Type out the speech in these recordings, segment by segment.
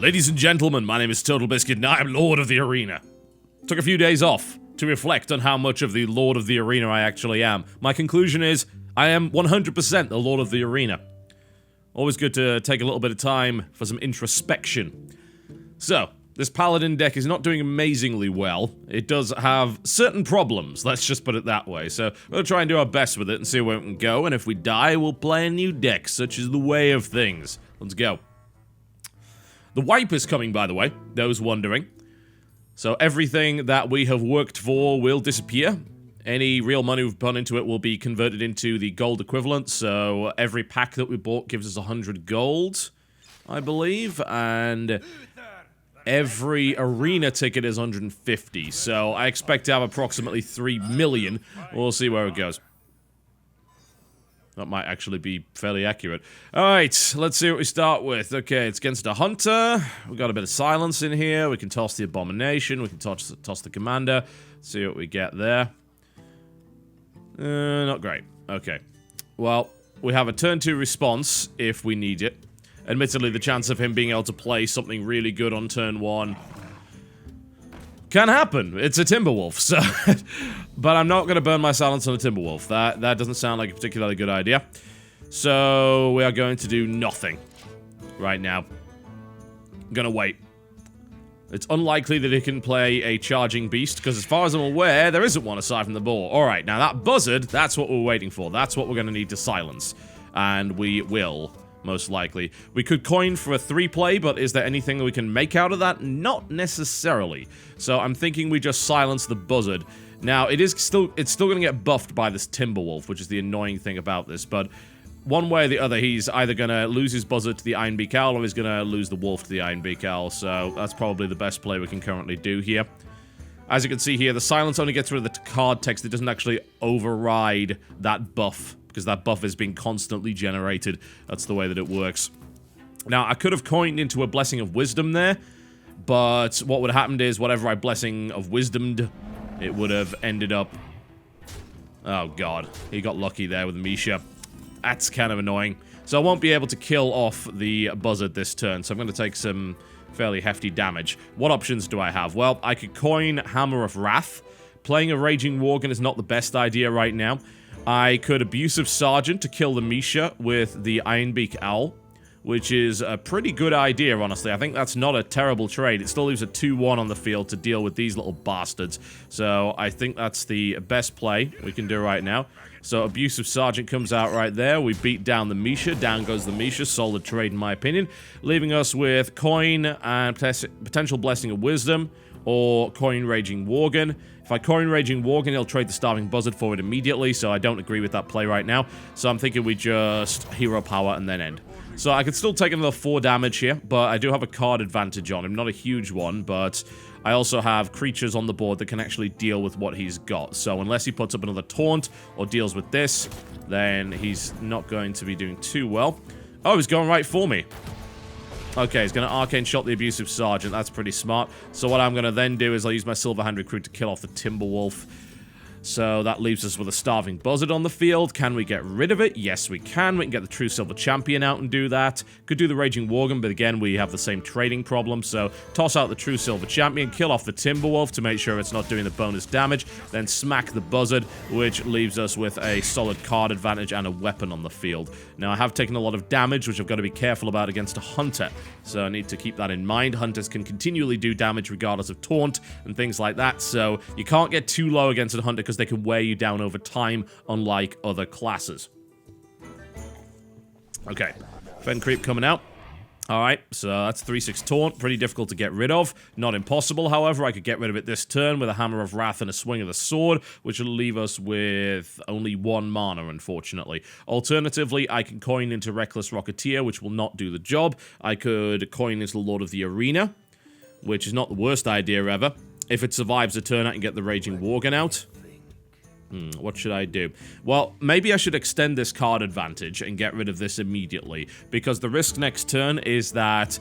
Ladies and gentlemen, my name is TotalBiscuit and I am Lord of the Arena. Took a few days off to reflect on how much of the Lord of the Arena I actually am. My conclusion is, I am 100% the Lord of the Arena. Always good to take a little bit of time for some introspection. So, this Paladin deck is not doing amazingly well. It does have certain problems, let's just put it that way. So, we're gonna try and do our best with it and see where we can go, and if we die, we'll play a new deck, such as the way of things. Let's go. The wipe is coming, by the way, those wondering. So everything that we have worked for will disappear. Any real money we've put into it will be converted into the gold equivalent, so every pack that we bought gives us 100 gold, I believe, and every arena ticket is 150, so I expect to have approximately 3 million. We'll see where it goes. That might actually be fairly accurate. Alright, let's see what we start with. Okay, it's against a hunter. We've got a bit of silence in here. We can toss the abomination. We can toss the commander. See what we get there. Not great. Okay. Well, we have a turn 2 response if we need it. Admittedly, the chance of him being able to play something really good on turn 1 can happen. It's a Timberwolf, so... But I'm not going to burn my silence on a Timberwolf. That doesn't sound like a particularly good idea. So, we are going to do nothing right now. I'm going to wait. It's unlikely that he can play a charging beast, because as far as I'm aware, there isn't one aside from the ball. Alright, now that buzzard, that's what we're waiting for. That's what we're going to need to silence. And we will... most likely. We could coin for a 3-play, but is there anything that we can make out of that? Not necessarily. So I'm thinking we just silence the buzzard. Now, it's still going to get buffed by this Timberwolf, which is the annoying thing about this, but one way or the other, he's either going to lose his buzzard to the Iron Beak Owl, or he's going to lose the wolf to the Iron Beak Owl, so that's probably the best play we can currently do here. As you can see here, the silence only gets rid of the card text. It doesn't actually override that buff, because that buff is being constantly generated. That's the way that it works. Now, I could have coined into a Blessing of Wisdom there, but what would have happened is whatever I Blessing of Wisdomed, it would have ended up... Oh, God. He got lucky there with Misha. That's kind of annoying. So I won't be able to kill off the buzzard this turn, so I'm going to take some fairly hefty damage. What options do I have? Well, I could coin Hammer of Wrath. Playing a Raging Worgen is not the best idea right now. I could Abusive Sergeant to kill the Misha with the Ironbeak Owl, which is a pretty good idea, honestly. I think that's not a terrible trade. It still leaves a 2-1 on the field to deal with these little bastards. So I think that's the best play we can do right now. So Abusive Sergeant comes out right there. We beat down the Misha. Down goes the Misha. Solid trade, in my opinion. Leaving us with Coin and potential Blessing of Wisdom, or Coin Raging Worgen. If I Coin Raging Worgen, he'll trade the Starving Buzzard for it immediately, so I don't agree with that play right now. So I'm thinking we just Hero Power and then end. So I could still take another 4 damage here, but I do have a card advantage on him. Not a huge one, but I also have creatures on the board that can actually deal with what he's got. So unless he puts up another Taunt or deals with this, then he's not going to be doing too well. Oh, he's going right for me. Okay, he's going to Arcane Shot the Abusive Sergeant. That's pretty smart. So what I'm going to then do is I'll use my Silverhand Recruit to kill off the Timberwolf. So that leaves us with a Starving Buzzard on the field. Can we get rid of it? Yes, we can. We can get the True Silver Champion out and do that. Could do the Raging Worgen, but again, we have the same trading problem. So toss out the True Silver Champion, kill off the Timberwolf to make sure it's not doing the bonus damage, then smack the Buzzard, which leaves us with a solid card advantage and a weapon on the field. Now, I have taken a lot of damage, which I've got to be careful about against a Hunter. So I need to keep that in mind. Hunters can continually do damage regardless of Taunt and things like that. So you can't get too low against a Hunter because they can wear you down over time, unlike other classes. Okay, Fen Creep coming out. Alright, so that's 3/6 Taunt, pretty difficult to get rid of. Not impossible, however. I could get rid of it this turn with a Hammer of Wrath and a Swing of the Sword, which will leave us with only 1 mana, unfortunately. Alternatively, I can coin into Reckless Rocketeer, which will not do the job. I could coin into Lord of the Arena, which is not the worst idea ever. If it survives a turn, I can get the Raging Worgen out. What should I do? Well, maybe I should extend this card advantage and get rid of this immediately, because the risk next turn is that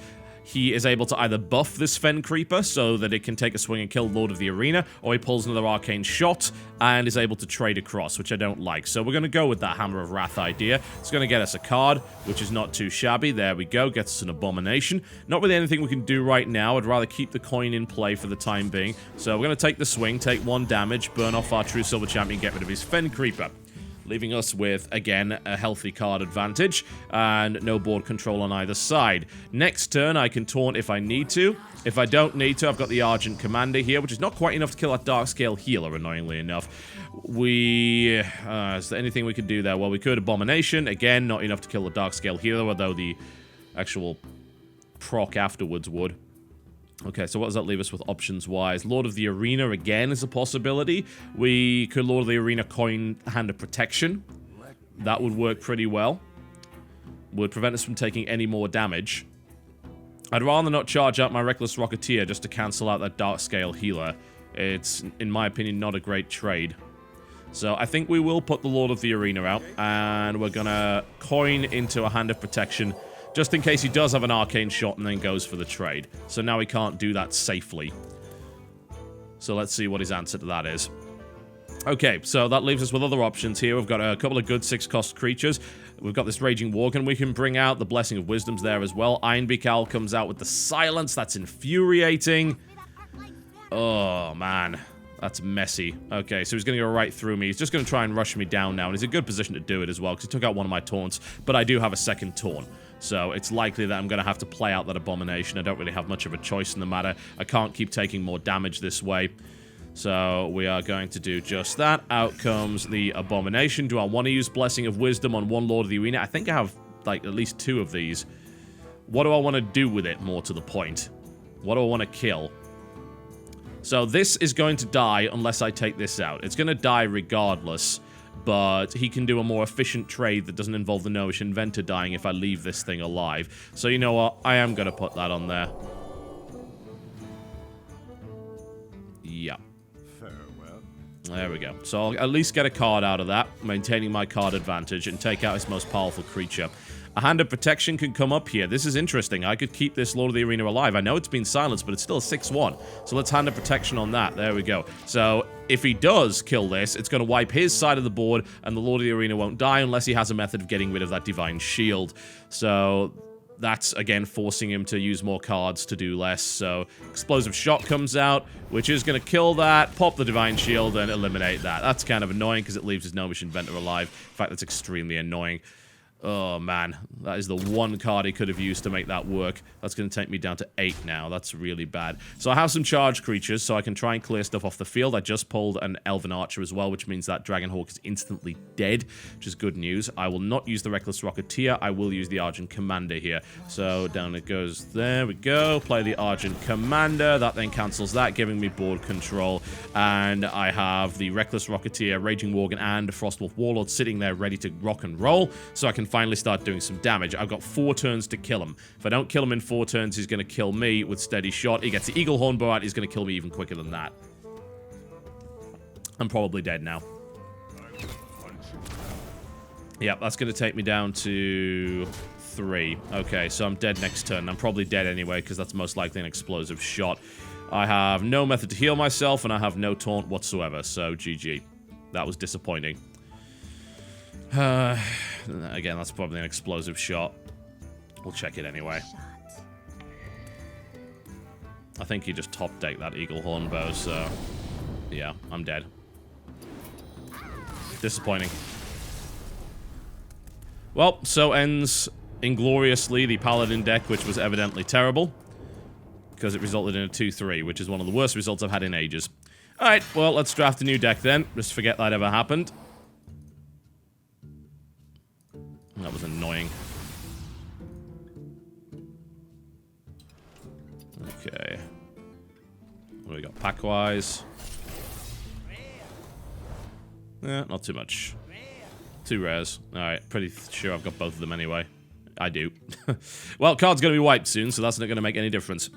he is able to either buff this Fen Creeper so that it can take a swing and kill Lord of the Arena, or he pulls another Arcane Shot and is able to trade across, which I don't like. So we're going to go with that Hammer of Wrath idea. It's going to get us a card, which is not too shabby. There we go. Gets us an Abomination. Not really anything we can do right now. I'd rather keep the coin in play for the time being. So we're going to take the swing, take 1 damage, burn off our True Silver Champion, get rid of his Fen Creeper, leaving us with, again, a healthy card advantage and no board control on either side. Next turn, I can taunt if I need to. If I don't need to, I've got the Argent Commander here, which is not quite enough to kill that Darkscale Healer, annoyingly enough. Is there anything we could do there? Well, we could Abomination. Again, not enough to kill the Darkscale Healer, although the actual proc afterwards would. Okay, so what does that leave us with options-wise? Lord of the Arena, again, is a possibility. We could Lord of the Arena coin Hand of Protection. That would work pretty well. Would prevent us from taking any more damage. I'd rather not charge out my Reckless Rocketeer just to cancel out that Darkscale Healer. It's, in my opinion, not a great trade. So I think we will put the Lord of the Arena out, and we're gonna coin into a Hand of Protection just in case he does have an Arcane Shot and then goes for the trade. So now he can't do that safely. So let's see what his answer to that is. Okay, so that leaves us with other options here. We've got a couple of good 6-cost creatures. We've got this Raging Worgen we can bring out. The Blessing of Wisdom's there as well. Ironbeak Owl comes out with the Silence. That's infuriating. Oh, man. That's messy. Okay, so he's going to go right through me. He's just going to try and rush me down now, and he's in a good position to do it as well, because he took out one of my taunts, but I do have a second taunt. So it's likely that I'm going to have to play out that Abomination. I don't really have much of a choice in the matter. I can't keep taking more damage this way. So we are going to do just that. Out comes the Abomination. Do I want to use Blessing of Wisdom on one Lord of the Arena? I think I have, like, at least 2 of these. What do I want to do with it, more to the point? What do I want to kill? So this is going to die unless I take this out. It's going to die regardless, but he can do a more efficient trade that doesn't involve the Gnomish Inventor dying if I leave this thing alive. So you know what? I am going to put that on there. Yeah. Farewell. There we go. So I'll at least get a card out of that, maintaining my card advantage, and take out his most powerful creature. A Hand of Protection can come up here. This is interesting. I could keep this Lord of the Arena alive. I know it's been silenced, but it's still a 6-1. So let's Hand of Protection on that. There we go. So if he does kill this, it's going to wipe his side of the board, and the Lord of the Arena won't die unless he has a method of getting rid of that Divine Shield. So that's, again, forcing him to use more cards to do less. So Explosive Shot comes out, which is going to kill that, pop the Divine Shield, and eliminate that. That's kind of annoying because it leaves his Gnomish Inventor alive. In fact, that's extremely annoying. Oh, man. That is the one card he could have used to make that work. That's going to take me down to 8 now. That's really bad. So I have some charged creatures, so I can try and clear stuff off the field. I just pulled an Elven Archer as well, which means that Dragonhawk is instantly dead, which is good news. I will not use the Reckless Rocketeer. I will use the Argent Commander here. So down it goes. There we go. Play the Argent Commander. That then cancels that, giving me board control. And I have the Reckless Rocketeer, Raging Worgen, and Frostwolf Warlord sitting there ready to rock and roll, so I can finally start doing some damage. I've got 4 turns to kill him. If I don't kill him in 4 turns, he's going to kill me with Steady Shot. He gets the Eagle Hornbow out, he's going to kill me even quicker than that. I'm probably dead now. Yep, that's going to take me down to 3. Okay, so I'm dead next turn. I'm probably dead anyway, because that's most likely an Explosive Shot. I have no method to heal myself, and I have no taunt whatsoever, so GG. That was disappointing. Again, that's probably an Explosive Shot. We'll check it anyway. I think he just top-decked that Eagle Hornbow, so yeah, I'm dead. Disappointing. Well, so ends ingloriously the Paladin deck, which was evidently terrible, because it resulted in a 2-3, which is one of the worst results I've had in ages. Alright, well, let's draft a new deck then. Just forget that ever happened. That was annoying. Okay. What do we got? Pack-wise. Yeah, not too much. 2 rares. Alright, pretty sure I've got both of them anyway. I do. Well, card's going to be wiped soon, so that's not going to make any difference.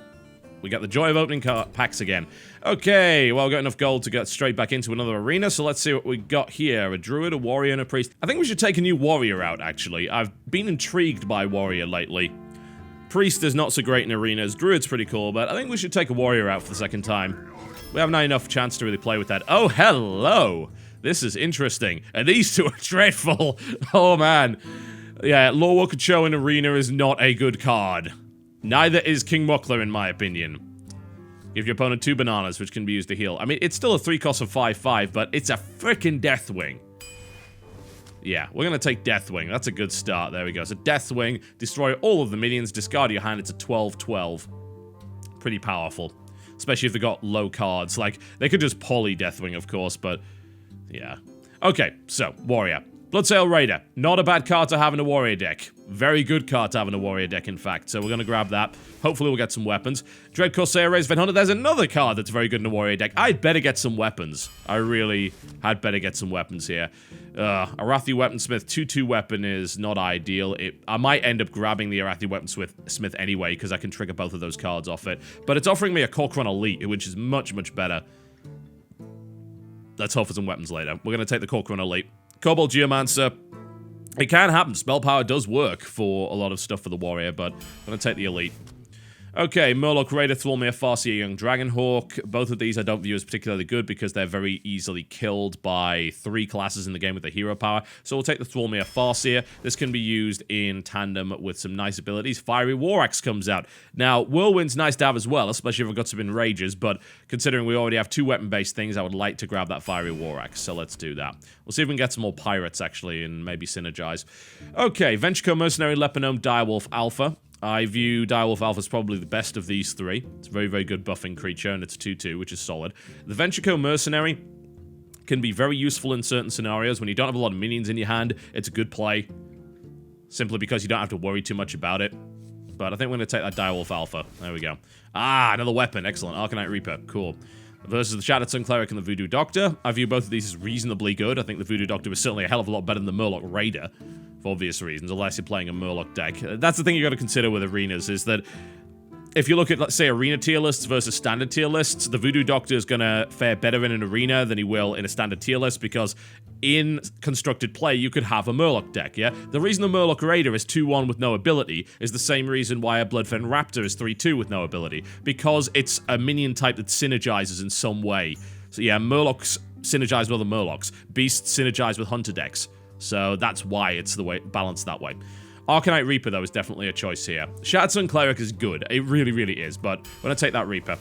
We got the joy of opening packs again. Okay, well, we've got enough gold to get straight back into another arena, so let's see what we got here. A druid, a warrior, and a priest. I think we should take a new warrior out, actually. I've been intrigued by warrior lately. Priest is not so great in arenas. Druid's pretty cool, but I think we should take a warrior out for the second time. We haven't had enough chance to really play with that. Oh, hello! This is interesting. And these two are dreadful. Oh, man. Yeah, Lorewalker Cho in arena is not a good card. Neither is King Muckler, in my opinion. Give your opponent 2 bananas, which can be used to heal. I mean, it's still a 3 cost of 5/5, but it's a freaking Deathwing. Yeah, we're going to take Deathwing. That's a good start. There we go. So Deathwing, destroy all of the minions, discard your hand. It's a 12/12. Pretty powerful. Especially if they got low cards. Like, they could just poly Deathwing, of course, but yeah. Okay, so, Warrior. Bloodsail Raider. Not a bad card to have in a Warrior deck. Very good card to have in a Warrior deck, in fact. So we're going to grab that. Hopefully we'll get some weapons. Dread Corsair Raise Van Hunter. There's another card that's very good in a Warrior deck. I'd better get some weapons. I really had better get some weapons here. Arathi Weaponsmith 2/2 weapon is not ideal. I might end up grabbing the Arathi Weaponsmith anyway, because I can trigger both of those cards off it. But it's offering me a Corcoran Elite, which is much, much better. Let's hope for some weapons later. We're going to take the Corcoran Elite. Kobold Geomancer. It can happen. Spell power does work for a lot of stuff for the warrior, but I'm going to take the elite. Okay, Murloc Raider, Thrallmere, Farseer, Young Dragonhawk. Both of these I don't view as particularly good because they're very easily killed by 3 classes in the game with the hero power. So we'll take the Thrallmere Farseer. This can be used in tandem with some nice abilities. Fiery War Axe comes out. Now, Whirlwind's nice to have as well, especially if I've got some Enrages, but considering we already have 2 weapon-based things, I would like to grab that Fiery War Axe, so let's do that. We'll see if we can get some more Pirates, actually, and maybe synergize. Okay, Venture Mercenary, Leponome, Direwolf, Alpha. I view Direwolf Alpha as probably the best of these 3. It's a very, very good buffing creature, and it's 2/2, which is solid. The Venture Mercenary can be very useful in certain scenarios. When you don't have a lot of minions in your hand, it's a good play. Simply because you don't have to worry too much about it. But I think we're going to take that Direwolf Alpha. There we go. Ah, another weapon. Excellent. Arcanite Reaper. Cool. Versus the Shattered Sun Cleric and the Voodoo Doctor. I view both of these as reasonably good. I think the Voodoo Doctor is certainly a hell of a lot better than the Murloc Raider. For obvious reasons, unless you're playing a Murloc deck. That's the thing you got to consider with arenas, is that if you look at, let's say, arena tier lists versus standard tier lists, the Voodoo Doctor is going to fare better in an arena than he will in a standard tier list, because in constructed play, you could have a Murloc deck, yeah? The reason the Murloc Raider is 2/1 with no ability is the same reason why a Bloodfen Raptor is 3/2 with no ability, because it's a minion type that synergizes in some way. So yeah, Murlocs synergize with other Murlocs. Beasts synergize with Hunter decks. So that's why it's the way balanced that way. Arcanite Reaper, though, is definitely a choice here. Shattered Sun Cleric is good. It really, really is, but we're going to take that Reaper.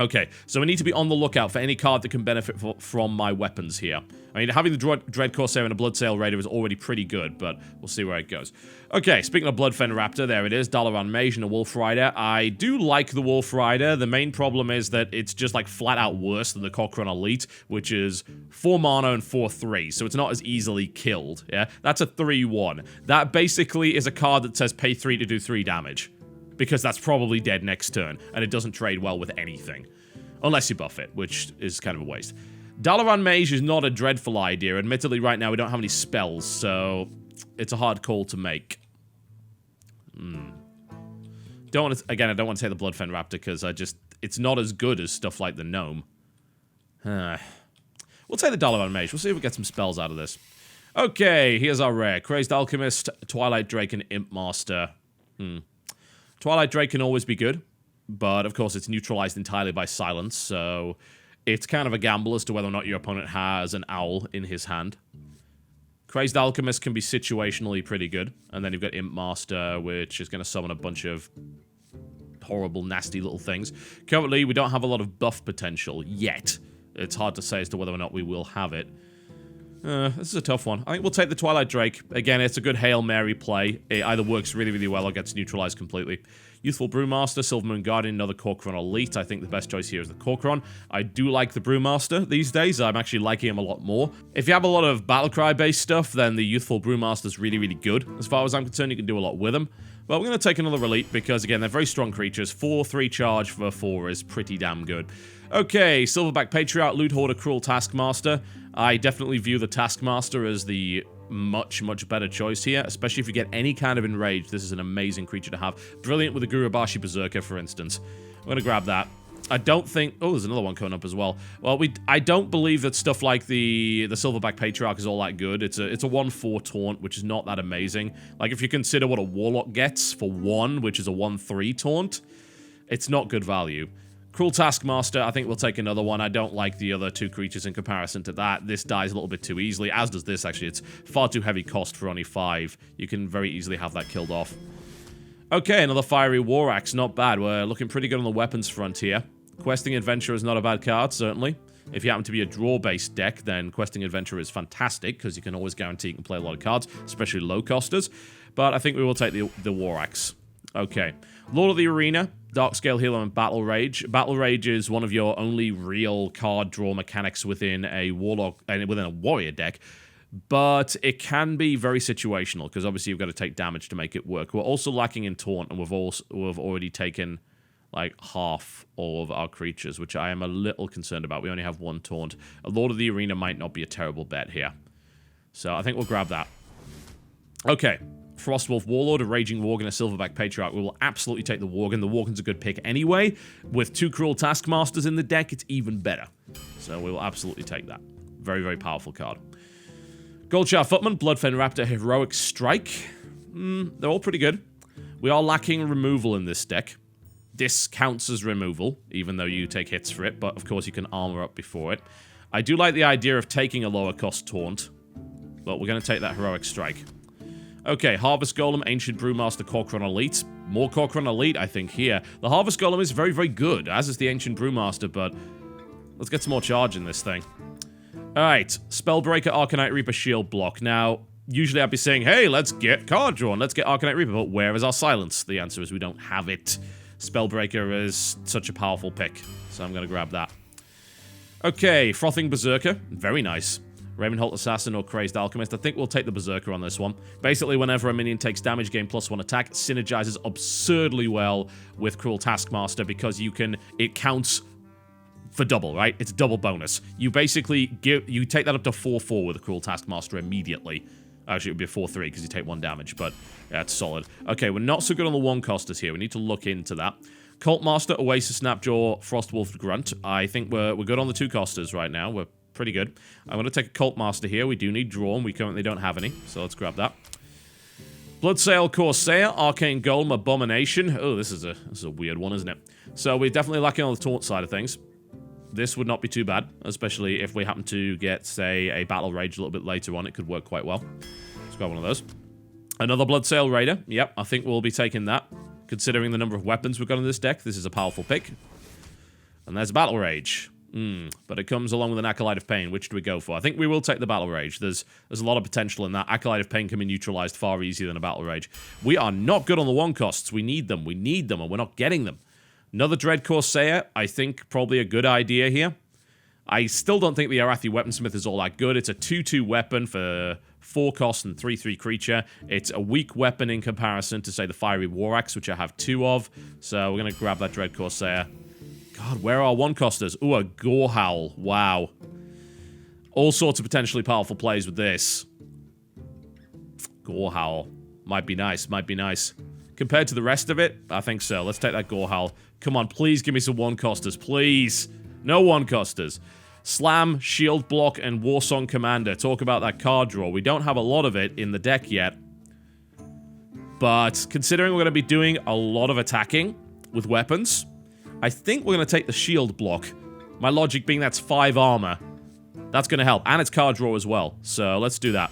Okay, so we need to be on the lookout for any card that can benefit from my weapons here. I mean, having the Dread Corsair and a Bloodsail Raider is already pretty good, but we'll see where it goes. Okay, speaking of Bloodfen Raptor, there it is. Dalaran Mage and a Wolf Rider. I do like the Wolf Rider. The main problem is that it's just, like, flat out worse than the Corcoran Elite, which is 4 mana and 4/3, so it's not as easily killed, yeah? That's a 3/1. That basically is a card that says pay 3 to do 3 damage. Because that's probably dead next turn, and it doesn't trade well with anything. Unless you buff it, which is kind of a waste. Dalaran Mage is not a dreadful idea. Admittedly, right now we don't have any spells, so it's a hard call to make. Again, I don't want to take the Bloodfen Raptor, because it's not as good as stuff like the Gnome. We'll take the Dalaran Mage. We'll see if we get some spells out of this. Okay, here's our rare. Crazed Alchemist, Twilight Drake, and Imp Master. Twilight Drake can always be good, but of course it's neutralized entirely by silence, so it's kind of a gamble as to whether or not your opponent has an owl in his hand. Crazed Alchemist can be situationally pretty good, and then you've got Imp Master, which is going to summon a bunch of horrible, nasty little things. Currently, we don't have a lot of buff potential yet. It's hard to say as to whether or not we will have it. This is a tough one. I think we'll take the Twilight Drake. Again, it's a good Hail Mary play. It either works really, really well or gets neutralized completely. Youthful Brewmaster, Silvermoon Guardian, another Corcoran Elite. I think the best choice here is the Corcoran. I do like the Brewmaster these days. I'm actually liking him a lot more. If you have a lot of Battlecry-based stuff, then the Youthful Brewmaster is really, really good. As far as I'm concerned, you can do a lot with them. But we're going to take another Elite because, again, they're very strong creatures. 4/3 charge for 4 is pretty damn good. Okay, Silverback Patriarch, Loot Hoarder, Cruel Taskmaster. I definitely view the Taskmaster as the much, much better choice here, especially if you get any kind of Enrage. This is an amazing creature to have. Brilliant with the Gurubashi Berserker, for instance. I'm going to grab that. I don't think... Oh, there's another one coming up as well. Well, I don't believe that stuff like the Silverback Patriarch is all that good. It's a 1/4 taunt, which is not that amazing. Like, if you consider what a Warlock gets for 1, which is a 1/3 taunt, it's not good value. Cruel Taskmaster, I think we'll take another one. I don't like the other 2 creatures in comparison to that. This dies a little bit too easily, as does this, actually. It's far too heavy cost for only 5. You can very easily have that killed off. Okay, another Fiery War Axe. Not bad. We're looking pretty good on the weapons front here. Questing Adventurer is not a bad card, certainly. If you happen to be a draw-based deck, then Questing Adventurer is fantastic, because you can always guarantee you can play a lot of cards, especially low-costers. But I think we will take the War Axe. Okay. Lord of the Arena, Darkscale Healer, and Battle Rage. Battle Rage is one of your only real card draw mechanics within a Warlock and within a Warrior deck. But it can be very situational, because obviously you've got to take damage to make it work. We're also lacking in Taunt, and we've already taken like half all of our creatures, which I am a little concerned about. We only have 1 Taunt. A Lord of the Arena might not be a terrible bet here. So I think we'll grab that. Okay. Frostwolf Warlord, a Raging Worgen, a Silverback Patriarch. We will absolutely take the Worgen. The Worgen's a good pick anyway. With 2 Cruel Taskmasters in the deck, it's even better. So we will absolutely take that. Very, very powerful card. Goldshire Footman, Bloodfen Raptor, Heroic Strike. They're all pretty good. We are lacking removal in this deck. This counts as removal, even though you take hits for it, but of course you can armor up before it. I do like the idea of taking a lower cost Taunt, but we're going to take that Heroic Strike. Okay, Harvest Golem, Ancient Brewmaster, Corcoran Elite. More Corcoran Elite, I think, here. The Harvest Golem is very, very good, as is the Ancient Brewmaster, but let's get some more charge in this thing. Alright, Spellbreaker, Arcanite Reaper, Shield Block. Now, usually I'd be saying, hey, let's get card drawn, let's get Arcanite Reaper, but where is our silence? The answer is we don't have it. Spellbreaker is such a powerful pick, so I'm going to grab that. Okay, Frothing Berserker, very nice. Ravenholt Assassin or Crazed Alchemist. I think we'll take the Berserker on this one. Basically, whenever a minion takes damage, gain +1 attack, synergizes absurdly well with Cruel Taskmaster because it counts for double, right? It's double bonus. You basically you take that up to 4/4 with a Cruel Taskmaster immediately. Actually, it would be a 4/3 because you take 1 damage, but yeah, it's solid. Okay, we're not so good on the 1-costers here. We need to look into that. Cult Master, Oasis Snapjaw, Frostwolf Grunt. I think we're good on the 2-costers right now. We're pretty good. I'm going to take a Cult Master here. We do need draw, and we currently don't have any, so let's grab that. Bloodsail Corsair, Arcane Golem, Abomination. Oh, this is a weird one, isn't it? So we're definitely lacking on the taunt side of things. This would not be too bad, especially if we happen to get, say, a Battle Rage a little bit later on. It could work quite well. Let's grab one of those. Another Bloodsail Raider. Yep, I think we'll be taking that. Considering the number of weapons we've got in this deck, this is a powerful pick. And there's Battle Rage. But it comes along with an Acolyte of Pain. Which do we go for? I think we will take the Battle Rage. There's a lot of potential in that. Acolyte of Pain can be neutralized far easier than a Battle Rage. We are not good on the 1-costs. We need them. We need them, and we're not getting them. Another Dread Corsair. I think probably a good idea here. I still don't think the Arathi Weaponsmith is all that good. It's a 2/2 weapon for 4 cost and 3/3 creature. It's a weak weapon in comparison to, say, the Fiery War Axe, which I have 2 of. So we're going to grab that Dread Corsair. God, where are 1-costers? Ooh, a Gorehowl. Wow. All sorts of potentially powerful plays with this. Gorehowl. Might be nice, might be nice. Compared to the rest of it, I think so. Let's take that Gorehowl. Come on, please give me some 1-costers, please. No 1-costers. Slam, Shield Block, and Warsong Commander. Talk about that card draw. We don't have a lot of it in the deck yet. But considering we're going to be doing a lot of attacking with weapons, I think we're going to take the Shield Block. My logic being that's 5 armor. That's going to help. And it's card draw as well. So let's do that.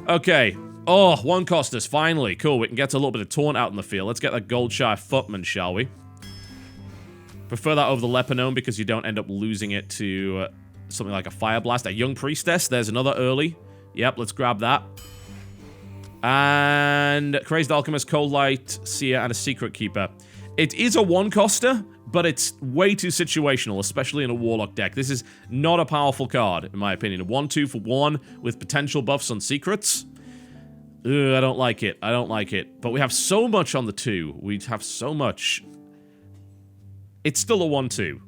Okay. Oh, 1-costers, finally. Cool, we can get a little bit of taunt out in the field. Let's get that Goldshire Footman, shall we? Prefer that over the Leponome because you don't end up losing it to something like a Fire Blast. A Young Priestess, there's another early. Yep, let's grab that. And Crazed Alchemist, Cold Light, Seer, and a Secret Keeper. It is a 1-coster, but it's way too situational, especially in a Warlock deck. This is not a powerful card, in my opinion. A 1/2 for 1 with potential buffs on secrets. Ugh, I don't like it. I don't like it. But we have so much on the 2. We have so much. It's still a 1/2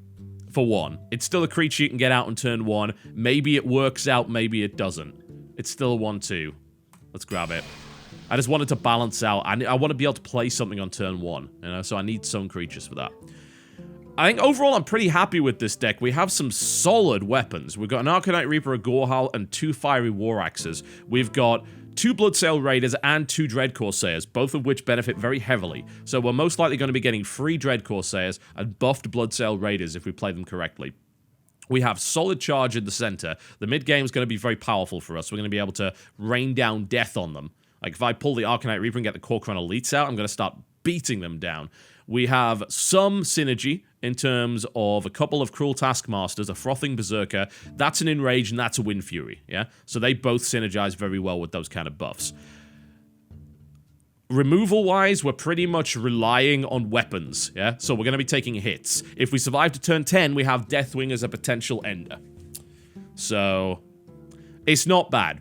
for 1. It's still a creature you can get out on turn 1. Maybe it works out, maybe it doesn't. It's still a 1/2. Let's grab it. I just wanted to balance out. I want to be able to play something on turn 1, you know, so I need some creatures for that. I think overall I'm pretty happy with this deck. We have some solid weapons. We've got an Arcanite Reaper, a Gorehowl, and 2 Fiery War Axes. We've got 2 Bloodsail Raiders and 2 Dread Corsairs, both of which benefit very heavily. So we're most likely going to be getting free Dread Corsairs and buffed Bloodsail Raiders if we play them correctly. We have solid charge in the center. The mid game is going to be very powerful for us. We're going to be able to rain down death on them. Like if I pull the Arcanite Reaper and get the Corcoran Elites out, I'm going to start beating them down. We have some synergy in terms of a couple of Cruel Taskmasters, a Frothing Berserker. That's an Enrage and that's a Wind Fury, yeah? So they both synergize very well with those kind of buffs. Removal-wise, we're pretty much relying on weapons, yeah? So we're going to be taking hits. If we survive to turn 10, we have Deathwing as a potential ender. So, it's not bad.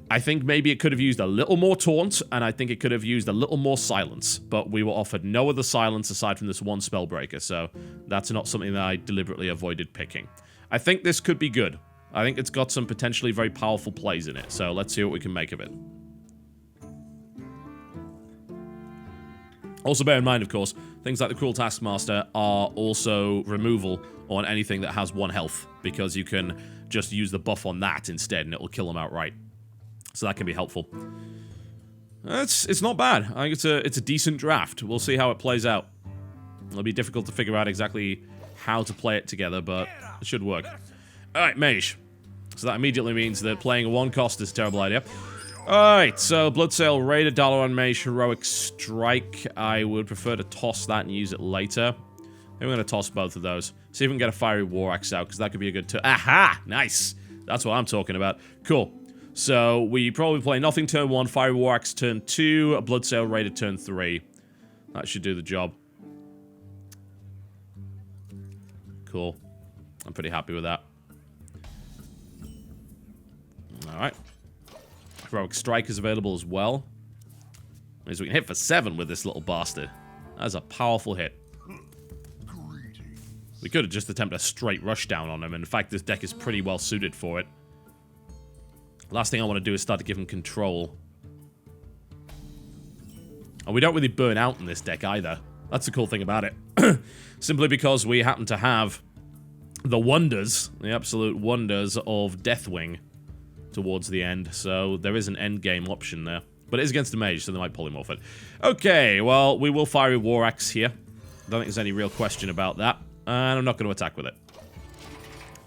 I think maybe it could have used a little more taunt, and I think it could have used a little more silence, but we were offered no other silence aside from this one Spellbreaker, so that's not something that I deliberately avoided picking. I think this could be good. I think it's got some potentially very powerful plays in it, so let's see what we can make of it. Also bear in mind, of course, things like the Cruel Taskmaster are also removal on anything that has 1 health, because you can just use the buff on that instead, and it'll kill them outright. So that can be helpful. It's not bad. I think it's a decent draft. We'll see how it plays out. It'll be difficult to figure out exactly how to play it together, but it should work. Alright, Mage. So that immediately means that playing a 1 cost is a terrible idea. Alright, so Bloodsail Raider, Dalaran Mage, Heroic Strike. I would prefer to toss that and use it later. I'm going to toss both of those. See if we can get a Fiery War Axe out, because that could be a good turn. Aha! Nice! That's what I'm talking about. Cool. So, we probably play nothing turn 1, Fiery War Axe turn 2, a Bloodsail Raider turn 3. That should do the job. Cool. I'm pretty happy with that. Alright. Heroic Strike is available as well. Means we can hit for 7 with this little bastard. That's a powerful hit. We could have just attempted a straight rush down on him. In fact, this deck is pretty well suited for it. Last thing I want to do is start to give him control. And we don't really burn out in this deck either. That's the cool thing about it. Simply because we happen to have the wonders, the absolute wonders of Deathwing towards the end. So there is an end game option there. But it is against a mage, so they might polymorph it. Okay, well, we will Fiery War Axe here. I don't think there's any real question about that. And I'm not going to attack with it.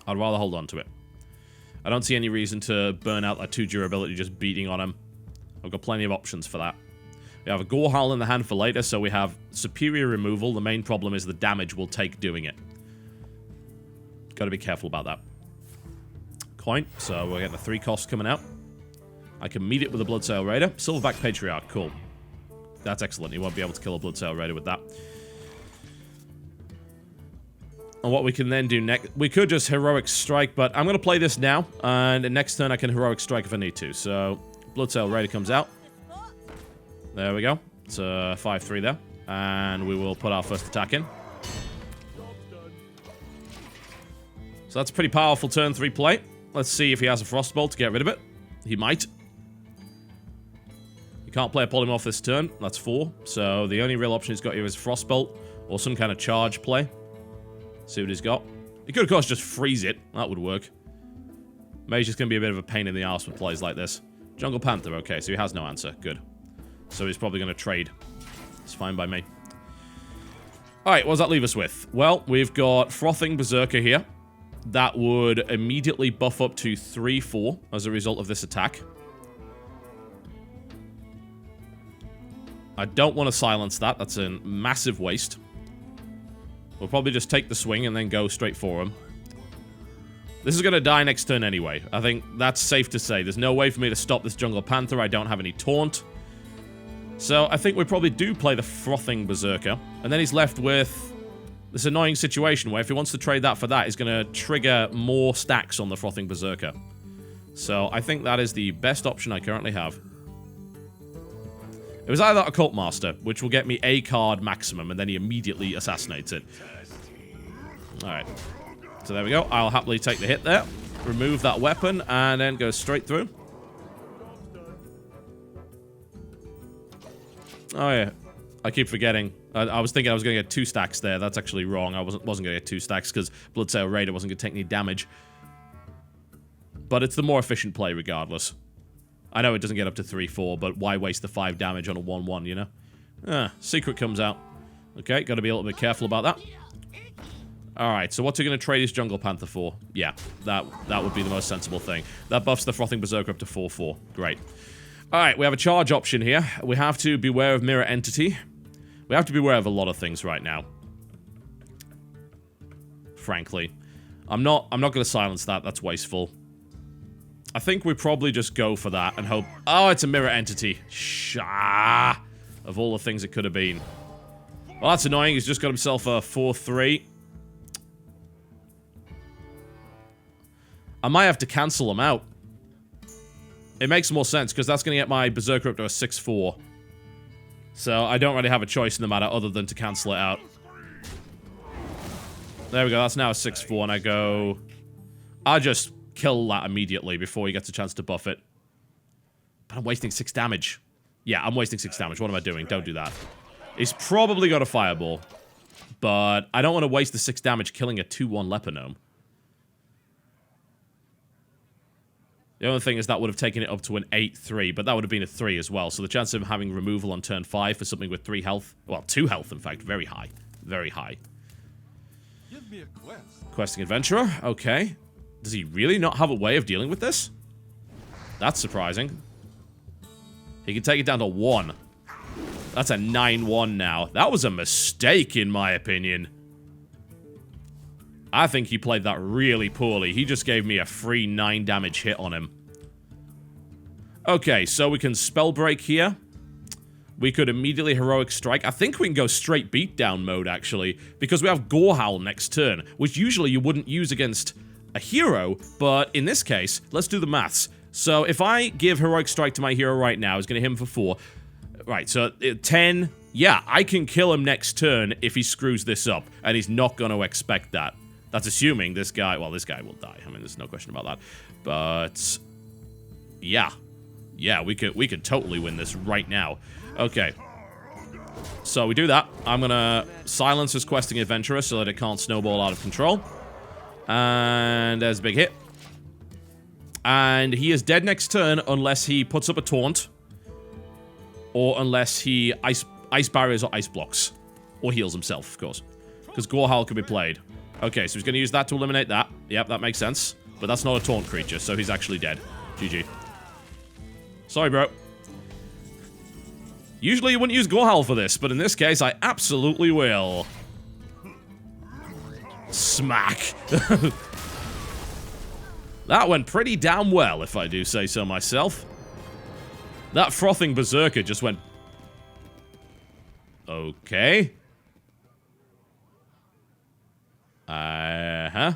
I'd rather hold on to it. I don't see any reason to burn out that 2 durability just beating on him. I've got plenty of options for that. We have a Gorehowl in the hand for later, so we have superior removal. The main problem is the damage we'll take doing it. Gotta be careful about that. Coin, so we're getting the 3 costs coming out. I can meet it with a Bloodsail Raider. Silverback Patriarch, cool. That's excellent. You won't be able to kill a Bloodsail Raider with that. And what we can then do next... We could just Heroic Strike, but I'm going to play this now. And next turn I can Heroic Strike if I need to. So, Bloodsail Raider comes out. There we go. It's a 5-3 there. And we will put our first attack in. So that's a pretty powerful turn 3 play. Let's see if he has a Frostbolt to get rid of it. He might. He can't play a Polymorph this turn. That's 4. So the only real option he's got here is Frostbolt or some kind of charge play. See what he's got. He could, of course, just freeze it. That would work. Mage is going to be a bit of a pain in the arse with plays like this. Jungle Panther, okay, so he has no answer. Good. So he's probably going to trade. It's fine by me. Alright, what does that leave us with? Well, we've got Frothing Berserker here. That would immediately buff up to 3-4 as a result of this attack. I don't want to silence that. That's a massive waste. We'll probably just take the swing and then go straight for him. This is going to die next turn anyway. I think that's safe to say. There's no way for me to stop this Jungle Panther. I don't have any taunt. So I think we probably do play the Frothing Berserker. And then he's left with this annoying situation where if he wants to trade that for that, he's going to trigger more stacks on the Frothing Berserker. So I think that is the best option I currently have. It was either a Occult Master, which will get me a card maximum, and then he immediately assassinates it. Alright. So there we go. I'll happily take the hit there. Remove that weapon, and then go straight through. Oh yeah. I keep forgetting. I was thinking I was going to get 2 stacks there. That's actually wrong. I wasn't going to get 2 stacks because Bloodsail Raider wasn't going to take any damage. But it's the more efficient play regardless. I know it doesn't get up to 3-4, but why waste the 5 damage on a 1-1, you know? Secret comes out. Okay, gotta be a little bit careful about that. Alright, so what's he gonna trade his Jungle Panther for? Yeah, that would be the most sensible thing. That buffs the Frothing Berserker up to 4-4. Great. Alright, we have a charge option here. We have to beware of Mirror Entity. We have to beware of a lot of things right now. Frankly. I'm not gonna silence that, that's wasteful. I think we probably just go for that and hope... Oh, it's a Mirror Entity. Shah! Of all the things it could have been. Well, that's annoying. He's just got himself a 4-3. I might have to cancel him out. It makes more sense, because that's going to get my Berserker up to a 6-4. So, I don't really have a choice in the matter other than to cancel it out. There we go. That's now a 6-4, and I go... I'll just... kill that immediately before he gets a chance to buff it. But I'm wasting 6 damage. Yeah, I'm wasting 6 damage. What am I doing? Don't do that. He's probably got a Fireball. But I don't want to waste the 6 damage killing a 2-1 Leper Gnome. The only thing is that would have taken it up to an 8-3, but that would have been a 3 as well. So the chance of having removal on turn 5 for something with 3 health... Well, 2 health, in fact. Very high. Very high. Give me a quest. Questing Adventurer. Okay. Does he really not have a way of dealing with this? That's surprising. He can take it down to 1. That's a 9-1 now. That was a mistake, in my opinion. I think he played that really poorly. He just gave me a free 9 damage hit on him. Okay, so we can Spell Break here. We could immediately Heroic Strike. I think we can go straight beatdown mode, actually. Because we have Gorehowl next turn, which usually you wouldn't use against... a hero, but in this case, let's do the maths. So if I give Heroic Strike to my hero right now, it's going to hit him for 4. Right, so 10. Yeah, I can kill him next turn if he screws this up, and he's not going to expect that. That's assuming this guy, well, this guy will die. I mean, there's no question about that. But yeah. Yeah, we could totally win this right now. Okay. So we do that. I'm going to silence his Questing Adventurer so that it can't snowball out of control. And there's a big hit. And he is dead next turn unless he puts up a taunt. Or unless he ice barriers or ice blocks. Or heals himself, of course. Because Gorehowl can be played. Okay, so he's going to use that to eliminate that. Yep, that makes sense. But that's not a taunt creature, so he's actually dead. GG. Sorry, bro. Usually you wouldn't use Gorehowl for this, but in this case, I absolutely will. Smack. That went pretty damn well, if I do say so myself. That Frothing Berserker just went... Okay. Uh-huh.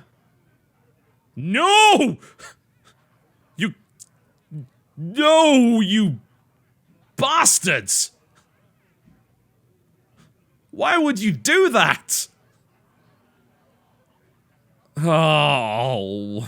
No! You... No, you... bastards! Why would you do that? Oh...